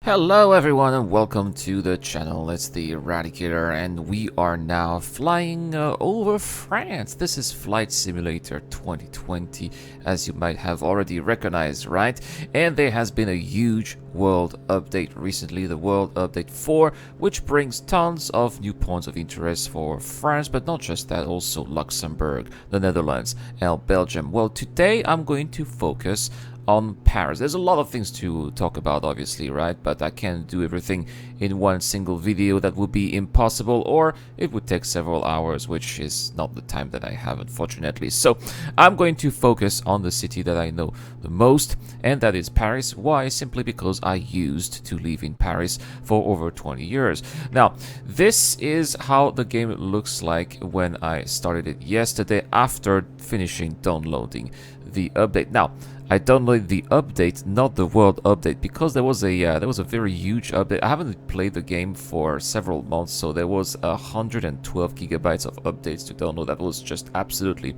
Hello everyone and welcome to the channel. It's the Eradicator and we are now flying over France. This is Flight Simulator 2020, as you might have already recognized, right? And there has been a huge world update recently, the World Update 4, which brings tons of new points of interest for France, but not just that, also Luxembourg, the Netherlands, and Belgium. Well, today I'm going to focus on Paris. There's a lot of things to talk about, obviously, right? But I can't do everything in one single video. That would be impossible, or it would take several hours, which is not the time that I have, unfortunately. So I'm going to focus on the city that I know the most, and that is Paris. Why? Simply because I used to live in Paris for over 20 years. Now, this is how the game looks like when I started it yesterday after finishing downloading the update. Now, I downloaded the update, not the world update, because there was a very huge update. I haven't played the game for several months, so there was 112 gigabytes of updates to download. That was just absolutely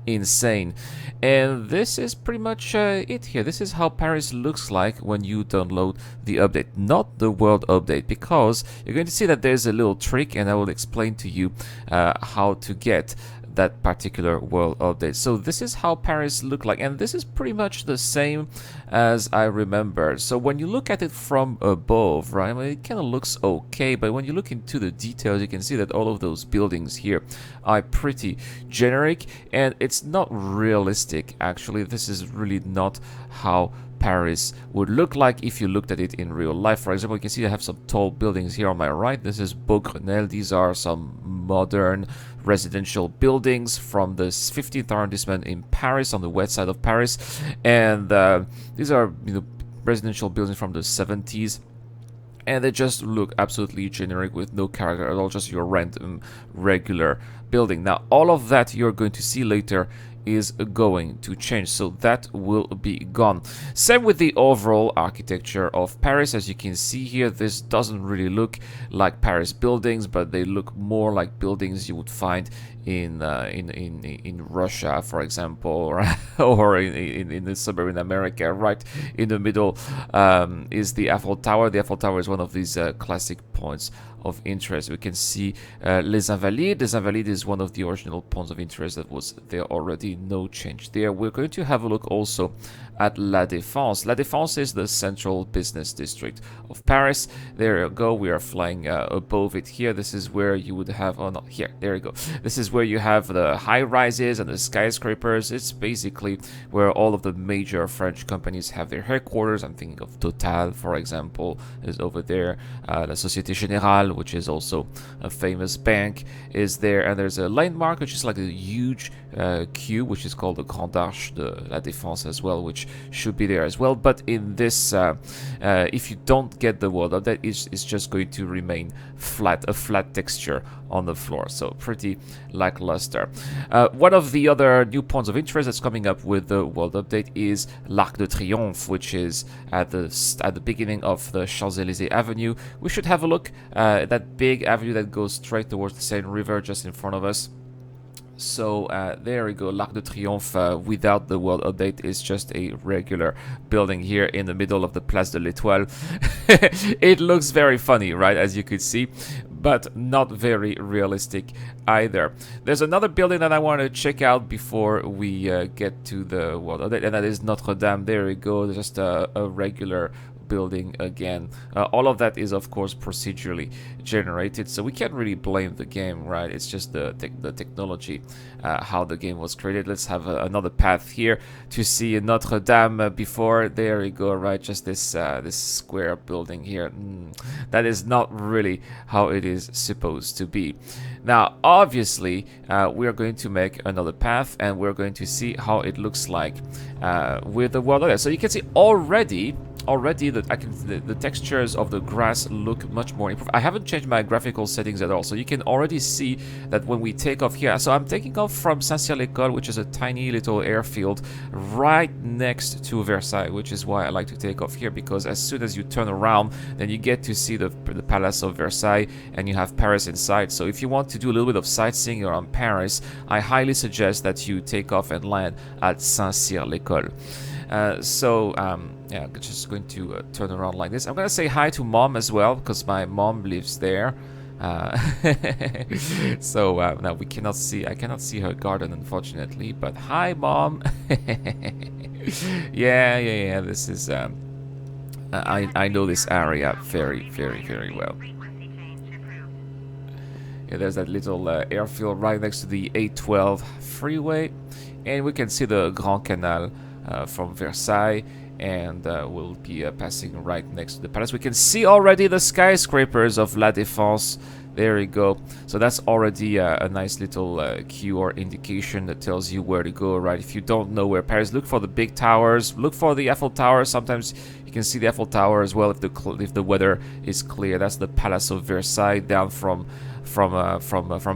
insane. And this is pretty much it here. This is how Paris looks like when you download the update, not the world update, because you're going to see that there's a little trick, and I will explain to you how to get that particular world update. So this is how Paris looked like, and this is pretty much the same as I remember. So when you look at it from above, right, I mean, it kind of looks okay, but when you look into the details, you can see that all of those buildings here are pretty generic, and it's not realistic. Actually, this is really not how Paris would look like if you looked at it in real life. For example, you can see I have some tall buildings here on my right. This is Beaugrenelle. These are some modern residential buildings from the 15th arrondissement in Paris, on the west side of Paris, and these are residential buildings from the 70s. And they just look absolutely generic with no character at all, just your random regular building. Now, all of that you're going to see later is going to change, so that will be gone. Same with the overall architecture of Paris. As you can see here, this doesn't really look like Paris buildings, but they look more like buildings you would find in Russia, for example, or in the suburb in America. Right in the middle is the Eiffel Tower. The Eiffel Tower is one of these classic points of interest. We can see Les Invalides. Les Invalides is one of the original points of interest that was there already. No change there. We're going to have a look also at La Défense. La Défense is the central business district of Paris. There you go. We are flying above it here. This is where you would have, oh no, here, there you go. This is where you have the high rises and the skyscrapers. It's basically where all of the major French companies have their headquarters. I'm thinking of Total, for example, is over there. La Société Générale, which is also a famous bank, is there. And there's a landmark, which is like a huge queue, which is called the Grand Arche de la Défense as well, which should be there as well. But in this, if you don't get the world update, it's just going to remain flat, a flat texture on the floor. So pretty lackluster. One of the other new points of interest that's coming up with the world update is Lac De Triomphe, which is at the beginning of the Champs-Élysées Avenue. We should have a look at that big avenue that goes straight towards the Seine River just in front of us. So there we go. Lac de Triomphe without the world update is just a regular building here in the middle of the Place de l'Étoile. It looks very funny, right, as you could see, but not very realistic either. There's another building that I want to check out before we get to the world update, and that is Notre Dame. There we go. Just a regular building again. All of that is, of course, procedurally generated, so we can't really blame the game, right? It's just the technology, how the game was created. Let's have another path here to see Notre Dame before. There we go, right? Just this this square building here. That is not really how it is supposed to be. Now, obviously, we are going to make another path, and we're going to see how it looks like with the world update. So you can see already the textures of the grass look much more improved. I haven't changed my graphical settings at all, so you can already see that when we take off here. So I'm taking off from Saint-Cyr-l'École, which is a tiny little airfield right next to Versailles, which is why I like to take off here, because as soon as you turn around, then you get to see the Palace of Versailles, and you have Paris inside. So if you want to do a little bit of sightseeing around Paris, I highly suggest that you take off and land at Saint-Cyr-l'École. Yeah, I'm just going to turn around like this. I'm gonna say hi to mom as well because my mom lives there. Uh, so now we cannot see. I cannot see her garden, unfortunately. But hi, mom. Yeah. This is. I know this area very well. Yeah, there's that little airfield right next to the A12 freeway, and we can see the Grand Canal from Versailles, and we'll be passing right next to the palace. We can see already the skyscrapers of La Défense. There you go. So that's already a nice little cue or indication that tells you where to go, right? If you don't know where Paris, look for the big towers. Look for the Eiffel Tower. Sometimes you can see the Eiffel Tower as well if the weather is clear. That's the Palace of Versailles down from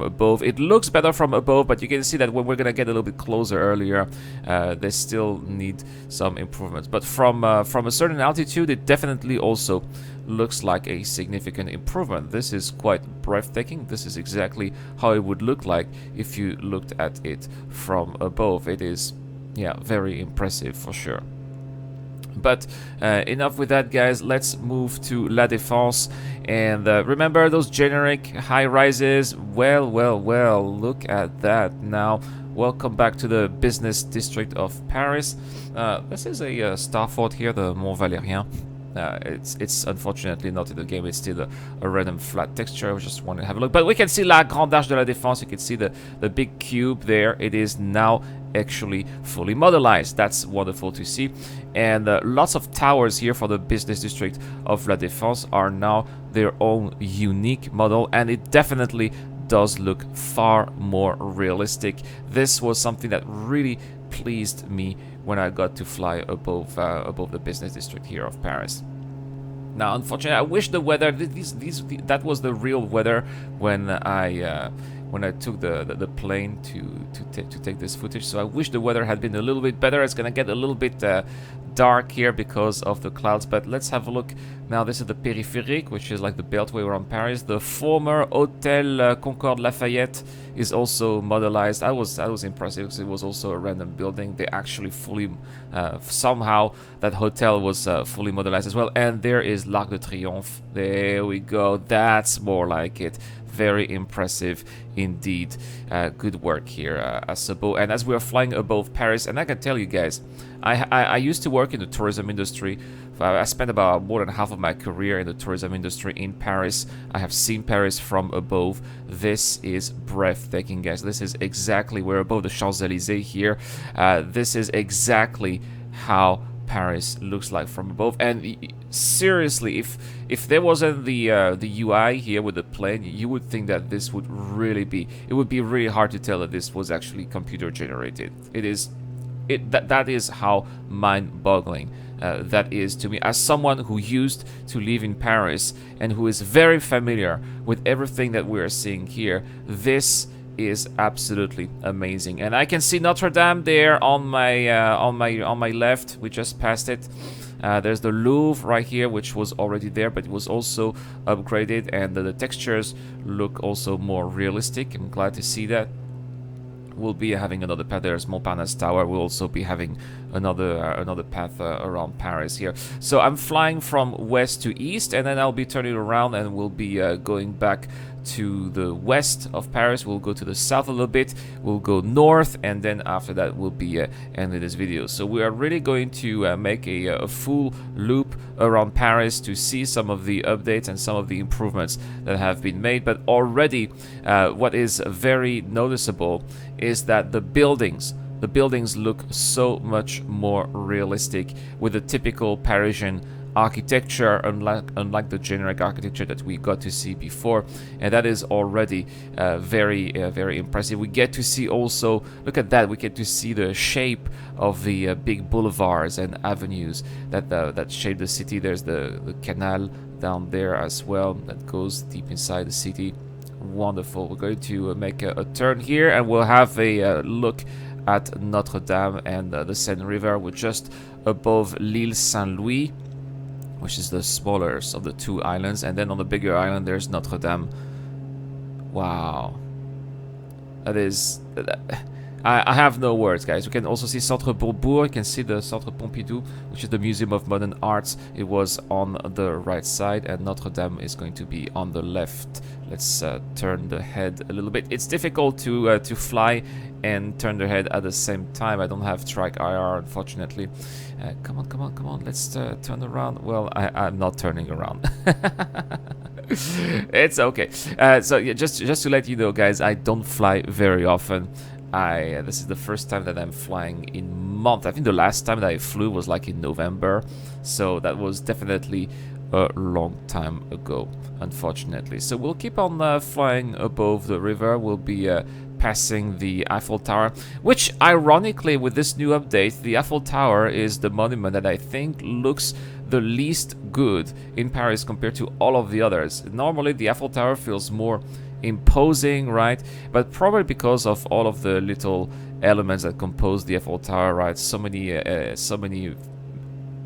above. It looks better from above, but you can see that when we're gonna get a little bit closer earlier, they still need some improvements. But from a certain altitude, it definitely also looks like a significant improvement. This is quite breathtaking. This is exactly how it would look like if you looked at it from above. It is, yeah, very impressive for sure. But enough with that, guys. Let's move to La Défense. And remember those generic high rises? Well, look at that. Now, welcome back to the business district of Paris. This is a starfort here, the Mont Valérien. It's unfortunately not in the game. It's still a random flat texture. We just want to have a look. But we can see La Grande Arche de la Défense. You can see the big cube there. It is now actually fully modelized. That's wonderful to see. And lots of towers here for the business district of La Défense are now their own unique model, and it definitely does look far more realistic. This was something that really pleased me when I got to fly above the business district here of Paris. Now, unfortunately, I wish the weather, that was the real weather when I took the plane to take this footage. So I wish the weather had been a little bit better. It's gonna get a little bit dark here because of the clouds, but let's have a look. Now this is the Périphérique, which is like the beltway around Paris. The former Hôtel Concorde Lafayette is also modelized. I was impressed because it was also a random building. They actually fully somehow that hotel was fully modelized as well. And there is Lac De Triomphe. There we go. That's more like it. Very impressive indeed. Good work here, Asabo. And as we are flying above Paris, and I can tell you guys, I used to work in the tourism industry. I spent about more than half of my career in the tourism industry in Paris. I have seen Paris from above. This is breathtaking, guys. This is exactly, we're above the Champs-Élysées here. This is exactly how Paris looks like from above. And seriously, if there wasn't the UI here with the plane, you would think that this would really be, it would be really hard to tell that this was actually computer generated. That is how mind-boggling that is to me, as someone who used to live in Paris and who is very familiar with everything that we are seeing here. This is absolutely amazing, and I can see Notre Dame there on my left. We just passed it. There's the Louvre right here, which was already there, but it was also upgraded, and the textures look also more realistic. I'm glad to see that. We'll be having another path. There's Montparnasse Tower. We'll also be having another path around Paris here. So I'm flying from west to east, and then I'll be turning around and we'll be going back to the west of Paris. We'll go to the south a little bit. We'll go north, and then after that we'll be ending this video. So we are really going to make a full loop around Paris to see some of the updates and some of the improvements that have been made. But already what is very noticeable is that the buildings look so much more realistic with the typical Parisian architecture, unlike the generic architecture that we got to see before, and that is already very impressive. We get to see also, look at that, we get to see the shape of the big boulevards and avenues that shape the city. There's the canal down there as well that goes deep inside the city. Wonderful. We're going to make a turn here, and we'll have a look at Notre Dame and the Seine River. We're just above l'Île Saint-Louis, which is the smallest of the two islands, and then on the bigger island there's Notre Dame. Wow, that is, I have no words, guys. We can also see Centre Beaubourg. You can see the Centre Pompidou, which is the Museum of Modern Arts. It was on the right side, and Notre Dame is going to be on the left. Let's turn the head a little bit. It's difficult to fly and turn the head at the same time. I don't have track IR, unfortunately. Come on, come on, come on. Let's turn around. Well, I'm not turning around. It's okay. So yeah, just to let you know, guys, I don't fly very often. This is the first time that I'm flying in months. I think the last time that I flew was like in November, so that was definitely a long time ago, unfortunately. So we'll keep on flying above the river. We'll be passing the Eiffel Tower, which ironically with this new update, the Eiffel Tower is the monument that I think looks the least good in Paris compared to all of the others. Normally the Eiffel Tower feels more imposing, right? But probably because of all of the little elements that compose the Eiffel Tower, right? So many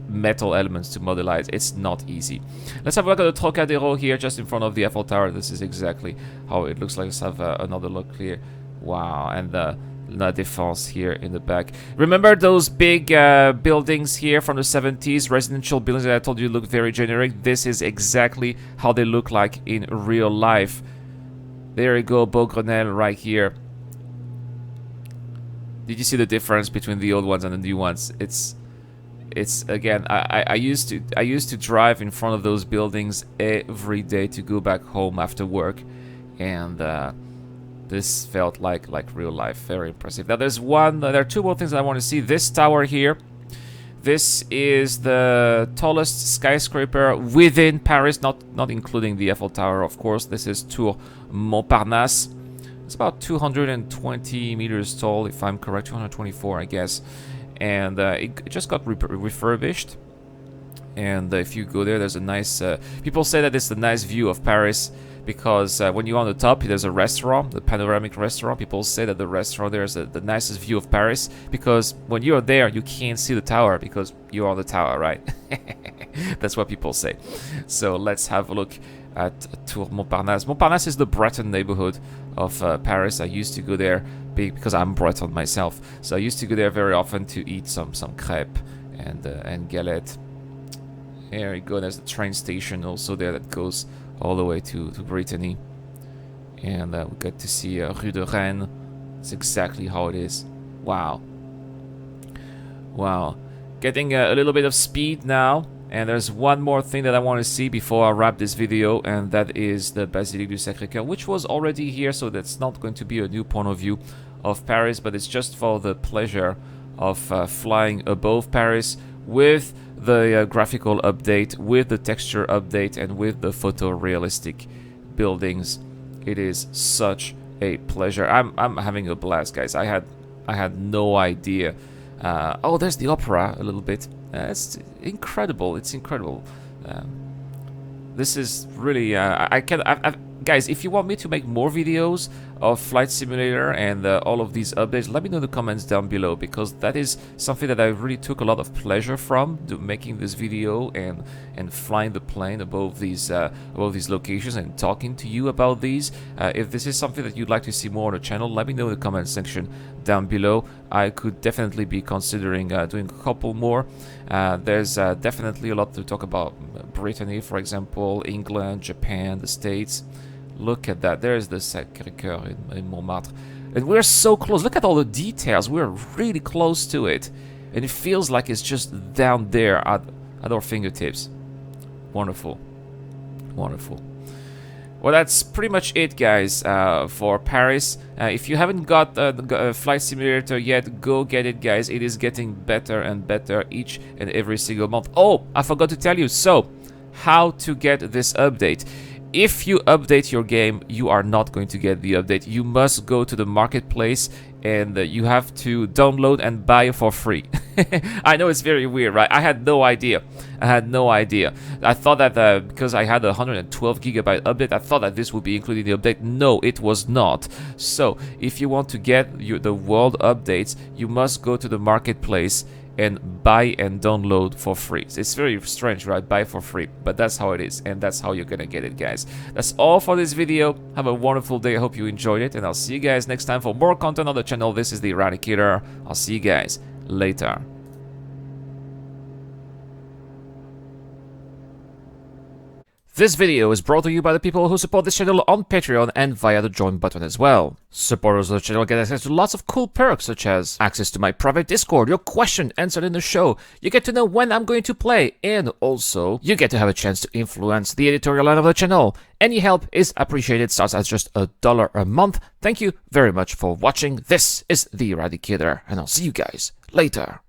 metal elements to modelize. It's not easy. Let's have a look at the Trocadero here, just in front of the Eiffel Tower. This is exactly how it looks like. Let's have another look here. Wow, and the La Défense here in the back. Remember those big buildings here from the 70s, residential buildings that I told you look very generic? This is exactly how they look like in real life. There you go, Beaugrenelle right here. Did you see the difference between the old ones and the new ones? It's again, I used to drive in front of those buildings every day to go back home after work, and this felt like real life. Very impressive. Now there are two more things that I want to see. This tower here. This is the tallest skyscraper within Paris, not including the Eiffel Tower, of course. This is Tour Montparnasse. It's about 220 meters tall, if I'm correct, 224, I guess. And it just got refurbished. And if you go there, there's a nice... people say that it's a nice view of Paris, because when you're on the top, there's a restaurant, the panoramic restaurant. People say that the restaurant there is the nicest view of Paris, because when you're there, you can't see the tower because you're on the tower, right? That's what people say. So let's have a look at Tour Montparnasse. Montparnasse is the Breton neighborhood of Paris. I used to go there because I'm Breton myself. So I used to go there very often to eat some crêpes and galette. There you go. There's the train station also there that goes all the way to Brittany, and we got to see Rue de Rennes. It's exactly how it is. Wow, getting a little bit of speed now, and there's one more thing that I want to see before I wrap this video, and that is the Basilique du Sacré-Cœur, which was already here, so that's not going to be a new point of view of Paris, but it's just for the pleasure of flying above Paris with the graphical update, with the texture update, and with the photorealistic buildings. It is such a pleasure. I'm having a blast, guys. I had no idea. Oh, there's the opera a little bit. It's incredible. It's incredible. This is really guys, if you want me to make more videos of Flight Simulator and all of these updates, let me know in the comments down below, because that is something that I really took a lot of pleasure from making this video and flying the plane above these locations and talking to you about these. If this is something that you'd like to see more on the channel, let me know in the comment section down below. I could definitely be considering doing a couple more. There's definitely a lot to talk about. Brittany, for example, England, Japan, the States. Look at that. There's the Sacré-Cœur in Montmartre. And we're so close. Look at all the details. We're really close to it. And it feels like it's just down there at our fingertips. Wonderful. Wonderful. Well, that's pretty much it, guys, for Paris. If you haven't got the Flight Simulator yet, go get it, guys. It is getting better and better each and every single month. Oh, I forgot to tell you. So, how to get this update. If you update your game, you are not going to get the update. You must go to the marketplace, and you have to download and buy for free. I know it's very weird, right? I had no idea. I thought that because I had a 112 gigabyte update, I thought that this would be included in the update. No, it was not. So if you want to get the world updates, you must go to the marketplace and buy and download for free. It's very strange, right? Buy for free, but that's how it is, and that's how you're gonna get it, guys. That's all for this video. Have a wonderful day. I hope you enjoyed it, and I'll see you guys next time for more content on the channel. This is the Eradicator. I'll see you guys later. This video is brought to you by the people who support this channel on Patreon and via the join button as well. Supporters of the channel get access to lots of cool perks such as access to my private Discord, your question answered in the show, you get to know when I'm going to play, and also you get to have a chance to influence the editorial line of the channel. Any help is appreciated, starts at just $1 a month. Thank you very much for watching. This is the Eradicator, and I'll see you guys later.